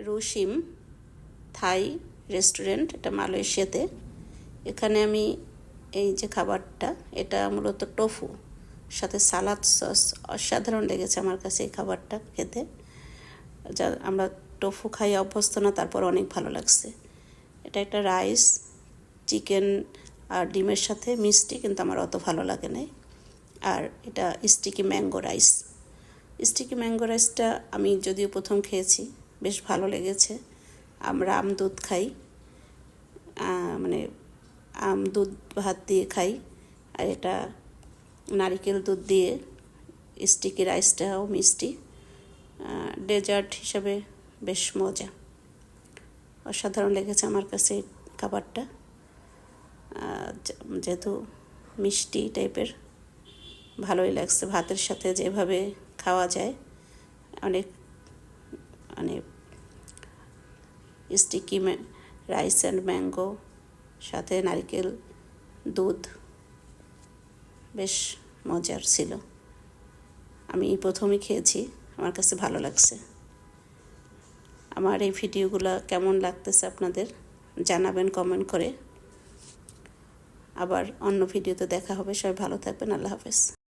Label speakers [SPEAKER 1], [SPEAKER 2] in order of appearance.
[SPEAKER 1] রুশিম থাই restaurant, এটা মালয়েশিয়াতে। এখানে আমি এই যে খাবারটা, এটা মূলত টোফু সাথে সালাদ সস, অসাধারণ লেগেছে আমার কাছে এই খাবারটা খেতে। যা আমরা টোফু খাই অভ্যস্ত না, তারপর অনেক ভালো লাগছে। এটা একটা রাইস, চিকেন আর ডিমের সাথে মিষ্টি, কিন্তু আমার অত ভালো লাগে নাই। আর এটা sticky mango rice. Sticky mango রাইসটা আমি যদিও প্রথম খেয়েছি, বেশ ভালো লেগেছে। আমরা দুধ খাই, মানে দুধ ভাত দিয়ে খাই, আর এটা নারিকেল দুধ দিয়ে। স্টিকি রাইসটাও মিষ্টি, ডেজার্ট হিসাবে বেশ মজা, অসাধারণ লেগেছে আমার কাছে এই খাবারটা। যেহেতু মিষ্টি টাইপের, ভালোই লাগছে। ভাতের সাথে যেভাবে খাওয়া যায়, অনেক মানে স্টিকি রাইস অ্যান্ড ম্যাঙ্গো সাথে নারকেল দুধ, বেশ মজার ছিল। আমি প্রথমই খেয়েছি, আমার কাছে ভালো লাগছে। আমার এই ভিডিওগুলো কেমন লাগতেছে আপনাদের জানাবেন কমেন্ট করে। আবার অন্য ভিডিওতে দেখা হবে। সবাই ভালো থাকবেন। আল্লাহ হাফেজ।